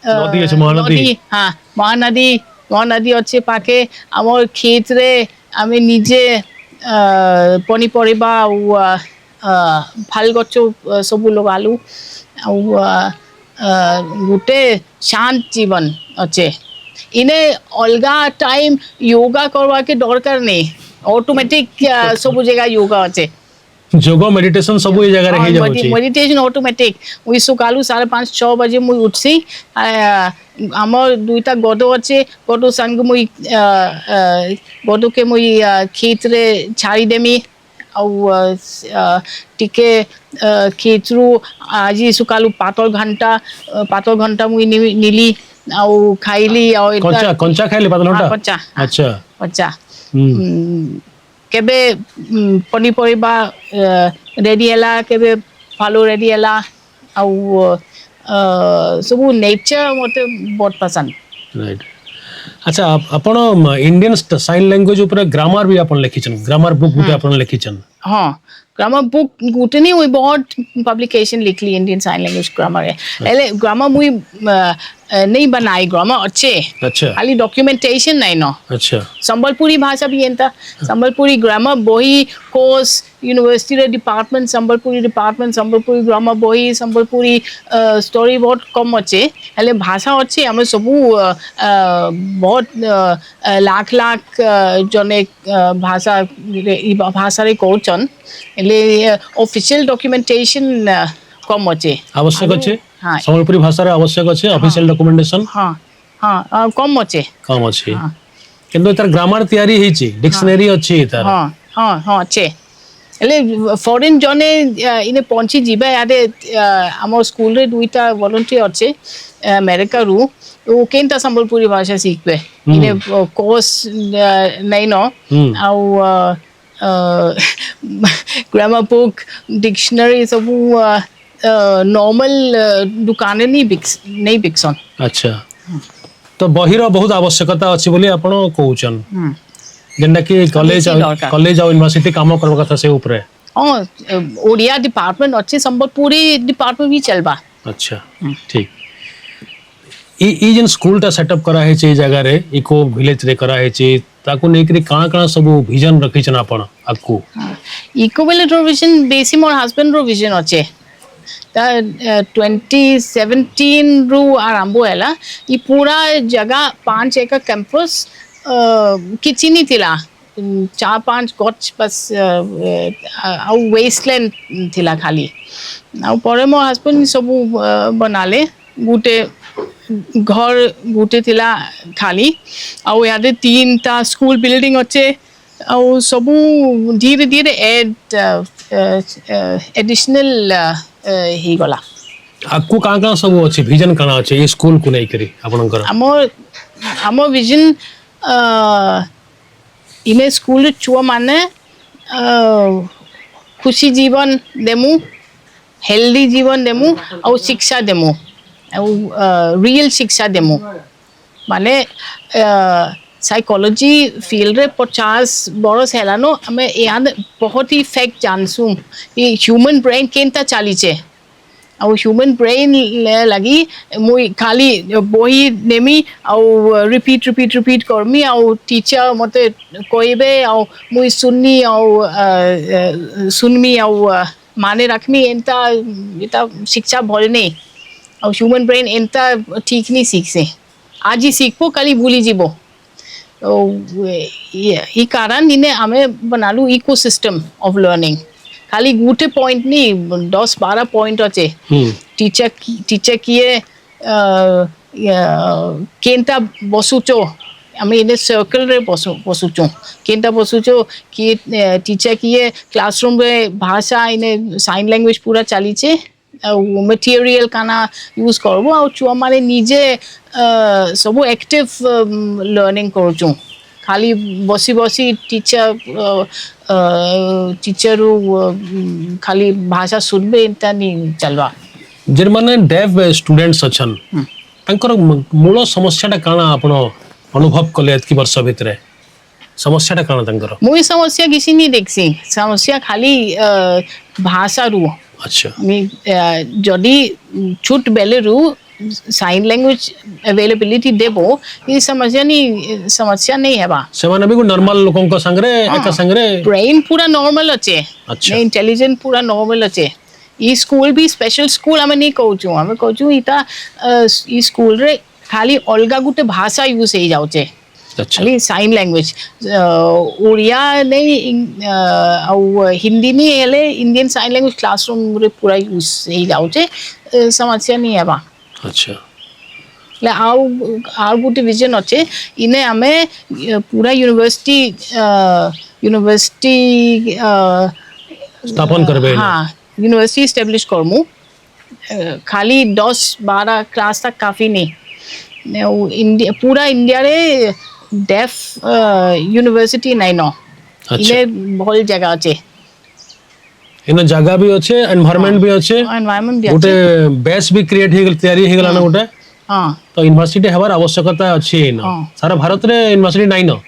नदी अछि महानदी हाँ महानदी अच्छे पाके हमर खेत रे आमे निजे पनीपरिबा फाल गछ सब लगालु गोटे शांत जीवन अच्छे इने अलगा टाइम योगा करवा के दरकार नहीं ऑटोमेटिक सब जगह योगा अच्छे जोग मेडिटेशन सब ये जगह रही जाउची मेडिटेशन ऑटोमेटिक मुई सकालू 5:30-6 बजे मुई उठसी हमर 2टा गडो अच्छे गडो संग मुई गडो के मुई खेत रे छाड़ी देमी टिके खेतरू आज सकालू पातल घंटा मुई नीली खाइली कंचा खाइली पातल घंटा अच्छा अच्छा केबे पनीपरिबा रेडी हैला केबे फालो रेडी हैला सब नेचर मते बहुत पसंद राइट अच्छा आपण इंडियन साइन लैंग्वेज ऊपर ग्रामर भी आपण लिखिछन ग्रामर बुक गुटे आपण लिखिछन हाँ ग्रामर बुक गुटे नहीं हुई बहुत पब्लिकेशन लिखली इंडियन साइन लैंग्वेज ग्रामर है ग्रामर मुई नहीं बनाई ग्रामर अच्छे अच्छा खाली डॉक्यूमेंटेशन नहीं नो अच्छा संबलपुरी भाषा भी एंता संबलपुरी ग्रामर बही कोर्स यूनिवर्सिटी रे डिपार्टमेंट संबलपुरी ग्रामर बही संबलपुरी स्टोरी बहुत कम अच्छे हेले भाषा अच्छे हमें सब बहुत लाख जने भाषा रे कहचन हेले ऑफिशियल डॉक्यूमेंटेशन कम अच्छे आवश्यक अच्छे हाँ संबलपुरी भाषा रे आवश्यक अच्छे ऑफिशियल डॉक्यूमेंटेशन हाँ कम अच्छे किंतु तार ग्रामर तयारी हिची डिक्शनरी अच्छी तार हाँ अच्छे हेले फॉरेन जने इने पहुंची जीबा यादे हमर स्कूल रे 2टा वॉलंटियर अच्छे अमेरिका रु वो केनता संबलपुरी भाषा सीखबे इने कोर्स नहीं नो ग्रामर बुक डिक्शनरी सब नॉर्मल दुकाने नहीं बिकसन अच्छा तो बहिर बहुत आवश्यकता अछि बोली आपण कहउचन जेंडा कि कॉलेज और यूनिवर्सिटी काम करबा कथा से ऊपर ओडिया डिपार्टमेंट अच्छे संबलपुरी डिपार्टमेंट भी चलबा अच्छा ठीक ई जेन स्कूल टा सेटअप करा है चे जगह रे इको विलेज रे करा है चे ताको नेकरी काना सब विजन रखी छन आपण आकू इको विलेज रो विजन बेसी मोर हस्बैंड रो विजन अच्छे 2017 रु आरंभ हैला ये पूरा जगह 5 एकड़ कैंपस किछि नहीं थिला 4-5 गछ बस वेस्टलैंड थिला खाली परे मो हस्बैंड सब बनाले गुटे घर गुटे थिला खाली यादे 3टा स्कूल बिल्डिंग अच्छे सब धीरे धीरे एडिशनल ही गला आपको कहाँ सब अच्छे विजन कहाँ अच्छे ये स्कूल को नहीं करी आपनकर हमर विजन इमे स्कूल छुआ माने खुशी जीवन देमु हेल्दी जीवन देमु और शिक्षा देमु और रियल शिक्षा देमु माने साइकोलॉजी फील्ड रे 50 बरस हेलानो हमें याद बहुत ही फैक्ट जानसु ये ह्यूमन ब्रेन केनता चली छे और ह्यूमन ब्रेन लगी मुई खाली बही नेमी और रिपीट करमी और टीचर मते कहबे और मुई सुननी और सुनमी और माने रखमी एंता शिक्षा भल नहीं और ह्यूमन ब्रेन एंता ठीक नहीं सीखसे आज ही सीखबो कल भूली जीवो तो ये कारण इन्हें हमें बनालू इकोसिस्टम ऑफ लर्निंग खाली गुटे पॉइंट नहीं 10-12 पॉइंट अच्छे टीचर किए केंता बसुचो हमें इन्हें सर्कल रे बसुचो केंता बसुचो कि टीचर किए क्लासरूम रे भाषा इन्हें साइन लैंग्वेज पूरा चली छे मटेरियल काना यूज करबो और छुआ माने निजे सब एक्टिव लर्निंग करचु खाली बसी टीचर खाली भाषा सुनबे एंता नहीं चलवा जे माने डेफ स्टूडेंट्स अछन तांकर मूल समस्याटा काना आपण अनुभव कले एतकी वर्ष भितरे समस्याटा काना तांकर मुई समस्या किसी नहीं देखसी समस्या खाली भाषा रु अच्छा जदि छुट बेले रु साइन लैंग्वेज अवेलेबिलिटी देबो ये समस्या नहीं है बा से माने भी नॉर्मल लोगों को संगरे एका संगरे ब्रेन पूरा नॉर्मल अच्छे अच्छा इंटेलिजेंट पूरा नॉर्मल अच्छे ई स्कूल भी स्पेशल स्कूल हमें नहीं कहूँ हमें कहूँ इता ई स्कूल रे खाली अलगा गुटे भाषा यूज हो जाउचे अच्छा खाली साइन लैंग्वेज ओडिया नहीं और हिंदी नहीं हेले इंडियन साइन लैंग्वेज क्लासरूम रे पूरा यूज हो जाउचे समस्या नहीं है बा अच्छा ले आउ गुटे विजन अच्छे इन्हें हमें पूरा यूनिवर्सिटी स्थापन करबे हाँ यूनिवर्सिटी एस्टेब्लिश करमु खाली 10-12 क्लास तक काफी नहीं इंडिया पूरा इंडिया रे डेफ यूनिवर्सिटी नहीं नो इन्हें बहुत जगह अच्छे इन जगह भी अच्छे एनवायरनमेंट भी अच्छे एनवायरनमेंट भी गोटे बेस भी क्रिएट हे तयारी हे गला ना गोटे हां तो यूनिवर्सिटी हेबार आवश्यकता अच्छी न सारा भारत रे यूनिवर्सिटी नहीं न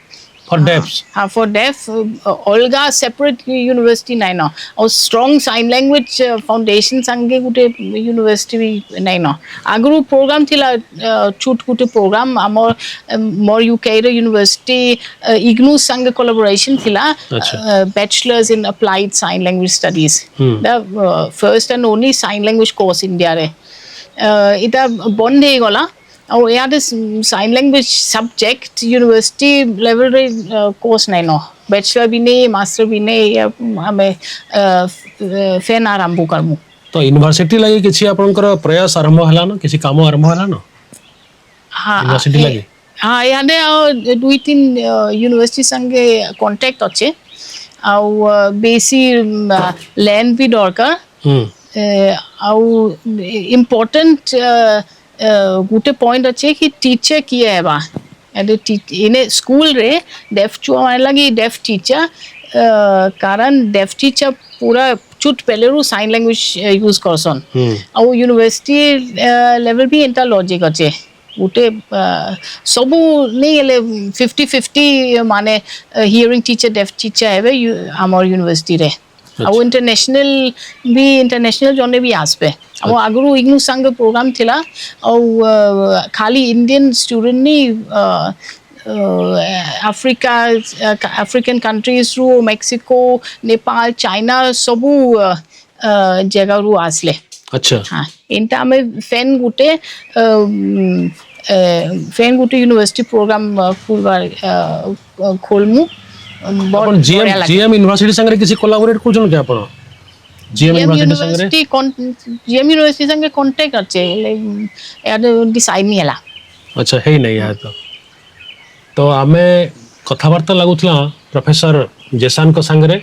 फॉर डेफ्स हाँ फॉर डेफ अलगा सेपरेट यूनिवर्सिटी नहीं न और स्ट्रॉन्ग साइन लैंग्वेज फाउंडेशन संगे गुटे यूनिवर्सिटी भी नहीं न आगु प्रोग्राम थिला छूट गुटे प्रोग्राम हमर मोर यूके रे यूनिवर्सिटी इग्नू संगे कोलैबोरेशन थिला bachelors in applied sign language studies the first and only sign language course India रे इता बंद हे गला और यहाँ sign language subject university level रे कोर्स नहीं नो बैचलर भी नहीं मास्टर भी नहीं हमें फेन आरंभ करमु तो यूनिवर्सिटी लगे किसी आपनकर प्रयास आरंभ हला न किसी काम आरंभ हला न हाँ यूनिवर्सिटी लगे हाँ यहाँ 2-3 यूनिवर्सिटी संगे कांटेक्ट अच्छे और बेसी लैंड भी दरकार और इम्पोर्टेंट गुटे पॉइंट अच्छे कि टीचर किए है बा इन्हें स्कूल रे डेफ चुआ माने लगी डेफ टीचर कारण डेफ टीचर पूरा छुट पहले रू साइन लैंग्वेज यूज करसन और यूनिवर्सिटी लेवल भी इंटा लॉजिक अच्छे गुटे सबू नहीं हेले 50-50 माने हियरिंग टीचर डेफ टीचर है हमार यूनिवर्सिटी रे और इंटरनेशनल जोने भी आसपे अब आगु इग्नू संग प्रोग्राम थिला और खाली इंडियन स्टूडेंट नहीं अफ्रीकन कंट्रीज रू मेक्सिको नेपाल चाइना सबू जगह रू आसले अच्छा हाँ इनटा में फेन गुटे यूनिवर्सिटी प्रोग्राम खोलमु अपन जीएम यूनिवर्सिटी संगे किसी कोलैबोरेट करछन के अपन जीएम यूनिवर्सिटी संगे कांटेक्ट अच्छे यार डिसाइड नहीं हला अच्छा है नहीं है तो आमे कथावार्ता लागुतला प्रोफेसर जेसान को संगे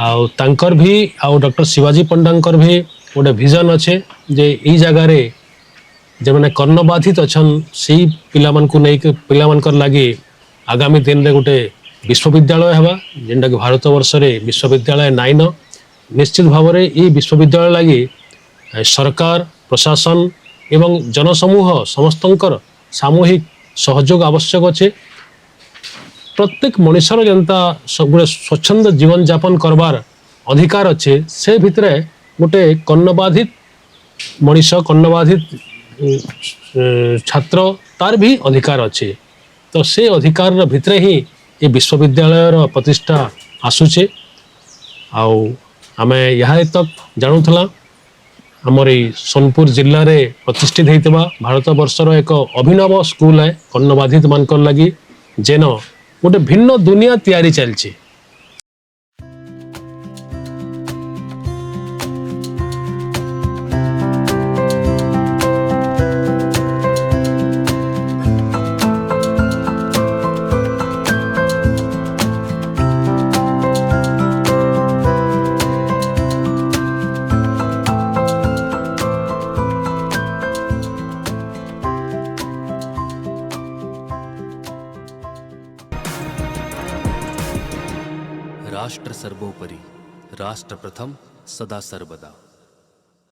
आउ तांकर भी आउ डॉक्टर शिवाजी पंडांकर भी गोटे विजन अच्छे जे ई जगह रे जे माने कर्णबाधित अछन सेही पिला मन को नै पिला मन कर लागि आगामी दिन रे गोटे विश्वविद्यालय हवा जेंटा कि भारत वर्ष रे विश्वविद्यालय नाइन निश्चित भाव में ये विश्वविद्यालय लगी सरकार प्रशासन एवं जनसमूह समस्तंकर सामूहिक सहयोग आवश्यक अच्छे। प्रत्येक मनुष्यर जनता गोटे स्वच्छंद जीवन यापन करवार अधिकार अच्छे से भितर गोटे कर्णबाधित मनीष कर्णबाधित छात्र तार भी अधिकार अच्छे। तो से अधिकार भितर ही ये विश्वविद्यालय प्रतिष्ठा आसूचे। आम यहाँ तक जानूला आमर सोनपुर जिले में प्रतिष्ठित होता भारत वर्षर एक अभिनव स्कूल है कर्णबाधित मान लगी जेन गोटे भिन्न दुनिया तैयारी चलती। राष्ट्र सर्वोपरि, राष्ट्र प्रथम, सदा सर्वदा।